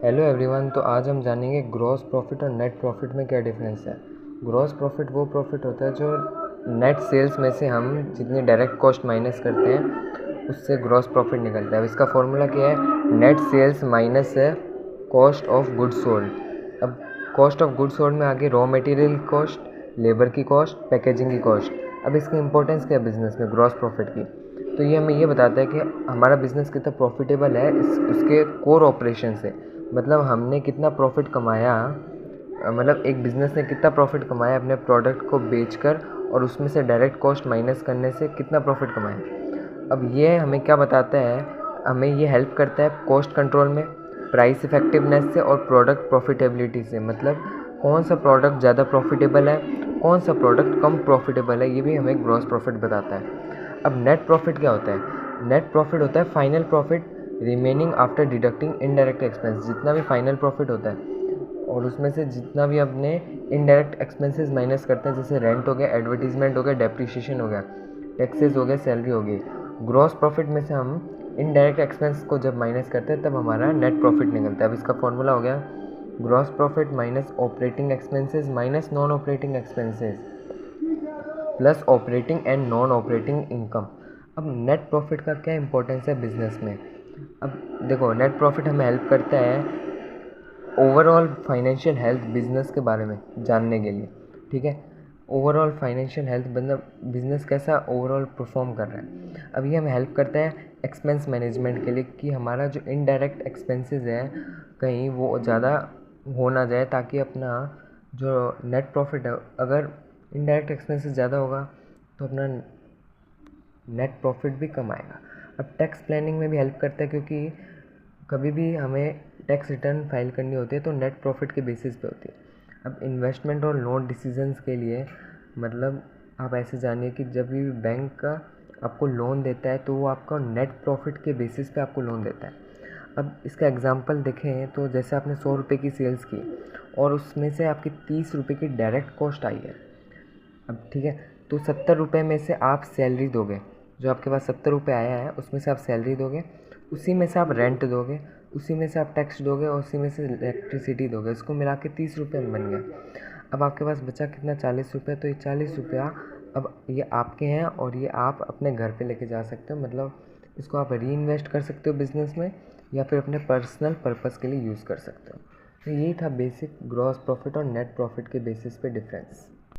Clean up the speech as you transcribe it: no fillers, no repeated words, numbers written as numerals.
Hello everyone. तो आज हम जानेंगे ग्रॉस प्रॉफिट और नेट प्रॉफिट में क्या डिफरेंस है। ग्रॉस प्रॉफिट वो प्रॉफिट होता है जो नेट सेल्स में से हम जितनी डायरेक्ट कॉस्ट माइनस करते हैं उससे ग्रॉस प्रॉफिट निकलता है। अब इसका फॉर्मूला क्या है? नेट सेल्स माइनस है कॉस्ट ऑफ गुड्स सोल्ड। अब कॉस्ट ऑफ गुड्स सोल्ड में आगे रॉ मटेरियल कॉस्ट, लेबर की कॉस्ट, पैकेजिंग की कॉस्ट। अब इसकी इंपॉर्टेंस क्या है बिज़नेस में ग्रॉस प्रॉफिट की? तो ये हमें ये बताता है कि हमारा बिज़नेस कितना प्रॉफिटेबल है उसके कोर ऑपरेशन से। मतलब हमने कितना प्रॉफिट कमाया, मतलब एक बिज़नेस ने कितना प्रॉफिट कमाया अपने प्रोडक्ट को बेचकर और उसमें से डायरेक्ट कॉस्ट माइनस करने से कितना प्रॉफिट कमाया। अब ये हमें क्या बताता है? हमें ये हेल्प करता है कॉस्ट कंट्रोल में, प्राइस इफेक्टिवनेस से और प्रोडक्ट प्रॉफिटेबिलिटी से। मतलब कौन सा प्रोडक्ट ज़्यादा प्रॉफिटेबल है, कौन सा प्रोडक्ट कम प्रॉफिटेबल है, ये भी हमें ग्रॉस प्रॉफिट बताता है। अब नेट प्रॉफिट क्या होता है? नेट प्रॉफिट होता है final profit remaining after deducting indirect expense. जितना भी फाइनल प्रॉफिट होता है और उसमें से जितना भी अपने इनडायरेक्ट एक्सपेंसेस माइनस करते हैं, जैसे रेंट हो गया, एडवर्टीजमेंट हो गया, डेप्रिसिएशन हो गया, टैक्सेस हो गया, सैलरी हो गई। ग्रॉस प्रॉफिट में से हम इनडायरेक्ट एक्सपेंस को जब माइनस करते हैं तब हमारा नेट प्रॉफिट निकलता है। अब इसका फॉर्मूला हो गया gross profit minus operating expenses minus non operating expenses plus operating and non operating income. अब नेट प्रॉफिट का क्या इंपॉर्टेंस है बिजनेस में? अब देखो, नेट प्रॉफिट हमें हेल्प करता है ओवरऑल फाइनेंशियल हेल्थ बिजनेस के बारे में जानने के लिए। ठीक है, ओवरऑल फाइनेंशियल हेल्थ मतलब बिजनेस कैसा ओवरऑल परफॉर्म कर रहा है। अब ये हमें हेल्प करता है एक्सपेंस मैनेजमेंट के लिए कि हमारा जो इनडायरेक्ट एक्सपेंसेस है कहीं वो ज़्यादा हो ना जाए, ताकि अपना जो नेट प्रॉफिट है, अगर इनडायरेक्ट एक्सपेंसेस ज़्यादा होगा तो अपना नेट प्रॉफिट भी कम आएगा। अब टैक्स प्लानिंग में भी हेल्प करता है, क्योंकि कभी भी हमें टैक्स रिटर्न फाइल करनी होती है तो नेट प्रॉफिट के बेसिस पे होती है। अब इन्वेस्टमेंट और लोन डिसीजंस के लिए, मतलब आप ऐसे जानिए कि जब भी बैंक का आपको लोन देता है तो वो आपका नेट प्रॉफिट के बेसिस पे आपको लोन देता है। अब इसका एग्जांपल देखें तो जैसे आपने 100 रुपये की सेल्स की और उसमें से आपकी 30 रुपये की डायरेक्ट कॉस्ट आई है। अब ठीक है, तो 70 रुपये में से आप सैलरी दोगे। जो आपके पास 70 रुपये आया है उसमें से आप सैलरी दोगे, उसी में से आप रेंट दोगे, उसी में से आप टैक्स दोगे और उसी में से इलेक्ट्रिसिटी दोगे। इसको मिला के 30 रुपये में बन गया। अब आपके पास बचा कितना? 40 रुपये। तो ये 40 रुपया अब ये आपके हैं और ये आप अपने घर पे लेके जा सकते हो। मतलब इसको आप री इन्वेस्ट कर सकते हो बिज़नेस में या फिर अपने पर्सनल पर्पज़ के लिए यूज़ कर सकते हो। तो यही था बेसिक ग्रॉस प्रॉफिट और नेट प्रॉफिट के बेसिस पे डिफरेंस।